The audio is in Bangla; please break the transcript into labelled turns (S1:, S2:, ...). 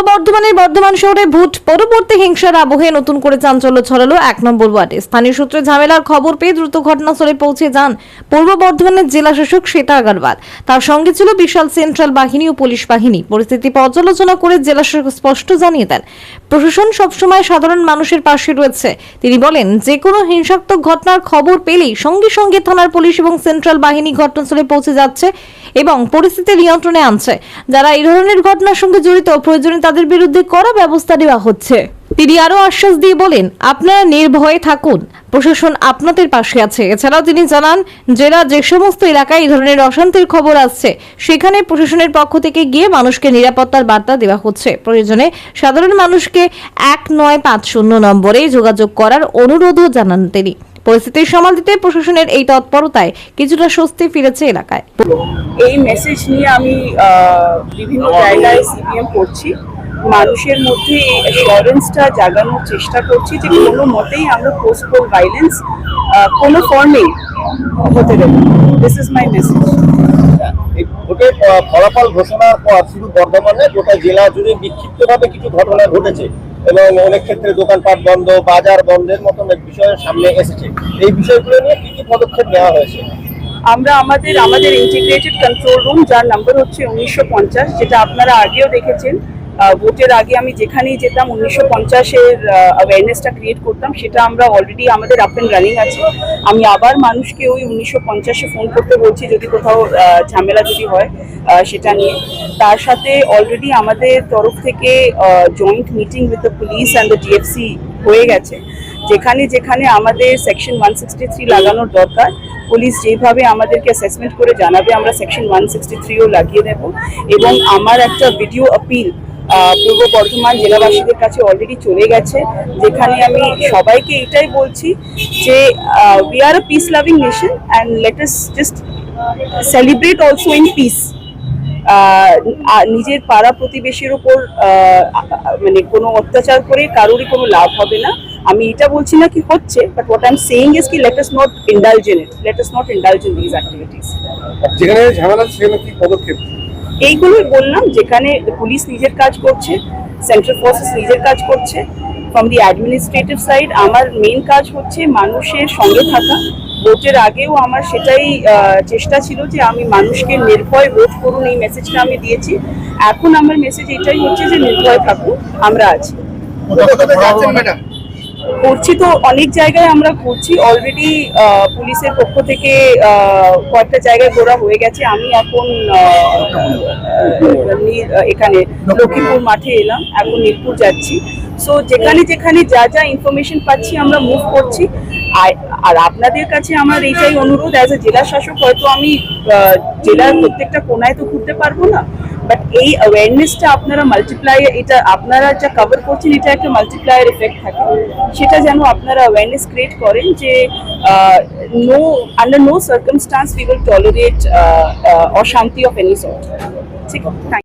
S1: বর্ধমানের বর্ধমান শহরে ভোট পরবর্তী হিংসার আবহে নতুন করে চাঞ্চল্য ছড়ালো ১ নম্বর ওয়ার্ডে। স্থানীয় সূত্রে ঝামেলার খবর পেয়ে দ্রুত ঘটনাস্থলে পৌঁছে যান পূর্ব বর্ধমানের জেলা শাসক শ্বেতা আগরওয়াল। তার সঙ্গে ছিল বিশাল সেন্ট্রাল বাহিনী ও পুলিশ বাহিনী। পরিস্থিতি পর্যালোচনা করে জেলা শাসক স্পষ্ট জানিয়ে দেন, প্রশাসন সবসময় সাধারণ মানুষের পাশে রয়েছে। তিনি বলেন, যে কোনো হিংসাত্মক ঘটনার খবর পেলেই সঙ্গে সঙ্গে থানার পুলিশ এবং সেন্ট্রাল বাহিনী ঘটনাস্থলে পৌঁছে যাচ্ছে এবং পরিস্থিতি নিয়ন্ত্রণে আনছে। যারা এই ধরনের ঘটনার সঙ্গে জড়িত, প্রয়োজনে তাদের বিরুদ্ধে কড়া ব্যবস্থা নেওয়া হচ্ছে। তিনি আরো আশ্বাস দিয়ে বলেন, আপনারা নির্ভয়ে থাকুন, প্রশাসন আপনাদের পাশে আছে। এছাড়াও তিনি জানান, জেলা যে সমস্ত এলাকায় এই ধরনের অশান্তির খবর আসছে, সেখানে প্রশাসনের পক্ষ থেকে গিয়ে মানুষকে নিরাপত্তার বার্তা দেওয়া হচ্ছে। প্রয়োজনে সাধারণ মানুষকে 1950 নম্বরে যোগাযোগ করার অনুরোধও জানান তিনি। পরিস্থিতি সামাল দিতে প্রশাসনের এই তৎপরতায় কিছুটা স্বস্তি ফিরেছে এলাকায়।
S2: এই মেসেজ নিয়ে আমি বিভিন্ন জায়গায় সিপিএম করছি, মানুষের মধ্যে এই অ্যাসিওরেন্সটা জাগানোর চেষ্টা করছি যে কোনো মতেই আমরা পোস্টপোন ভাইলেন্স কোনো ফর্মেই হতে দেব। This is my message.
S3: ভোটের ফলাফল ঘোষণার পর শুধু বর্ধমানে গোটা জেলা জুড়ে বিক্ষিপ্তভাবে কিছু ঘটনা ঘটেছে এবং অনেক ক্ষেত্রে দোকানপাট বন্ধ, বাজার বন্ধের মতন বিষয়ের সামনে এসেছে। এই বিষয়গুলো নিয়ে কি কি পদক্ষেপ নেওয়া হয়েছে?
S2: আমরা আমাদের ইন্টিগ্রেটেড কন্ট্রোল রুম, যার নাম্বার হচ্ছে 1950, যেটা আপনারা আগেও দেখেছেন। ভোটের আগে আমি যেখানেই যেতাম 1950-এর অ্যাওয়ারনেসটা ক্রিয়েট করতাম, সেটা আমরা অলরেডি আমাদের আপ অ্যান্ড রানিং আছে। আমি আবার মানুষকে ওই 1950-এ ফোন করতে বলছি যদি কোথাও ঝামেলা যদি হয় সেটা নিয়ে। তার সাথে অলরেডি আমাদের তরফ থেকে joint meeting with the police and the DFC হয়ে গেছে। যেখানে যেখানে আমাদের সেকশন 163 লাগানোর দরকার, পুলিশ যেভাবে আমাদেরকে অ্যাসেসমেন্ট করে জানাবে, আমরা সেকশন 163ও লাগিয়ে দেব। এবং আমার একটা ভিডিও আপিল পূর্ব বর্ধমান জেলাবাসীদের কাছে অলরেডি চলে গেছে, যেখানে আমি সবাইকে এটাই বলছি যে we are a peace loving nation and let us just celebrate also in peace. নিজের পাড়া প্রতিবেশীর উপর মানে কোনো অত্যাচার করে কারোরই কোনো লাভ হবে না। আমি এটা বলছি না কি হচ্ছে, but what I am saying is কি let us not indulge in it, let us not indulge in this activities.
S3: যেখানে ঝামেলা সেখানে কি পদক্ষেপ?
S2: এইগুলোই বললাম, যেখানে পুলিশ নিজের কাজ করছে, সেন্ট্রাল ফোর্সেস নিজের কাজ করছে। ফ্রম দি অ্যাডমিনিস্ট্রেটিভ সাইড আমার মেইন কাজ হচ্ছে মানুষের সঙ্গে থাকা। ভোটের আগেও আমার সেটাই চেষ্টা ছিল যে আমি মানুষকে নির্ভয় ভোট করুন, এই মেসেজটা আমি দিয়েছি। এখন আমার মেসেজ এটাই হচ্ছে যে নির্ভয় থাকুন, আমরা আছি। করছি তো অনেক জায়গায় আমরা করছি অলরেডি। পুলিশের পক্ষ থেকে কয়েকটা জায়গায় ঘোরা হয়ে গেছে। আমি এখন এখানে লক্ষ্মীপুর মাঠে এলাম, এখন নীলপুর যাচ্ছি। সো যেখানে যেখানে যা যা ইনফরমেশন পাচ্ছি আমরা মুভ করছি। আর আপনাদের কাছে আমার এইটাই অনুরোধ, অ্যাজ এ জেলা শাসক হয়তো আমি জেলার প্রত্যেকটা কোনায় তো ঘুরতে পারবো না, বাট এই অ্যাওয়ারনেসটা আপনারা এটা আপনারা যা কভার করছেন, এটা একটা মাল্টিপ্লায়ার এফেক্ট থাকে। সেটা যেন আপনারা অ্যাওয়ারনেস ক্রিয়েট করেন যে under no circumstance we will tolerate অশান্তি অফ এনি সর্ট। ঠিক আছে।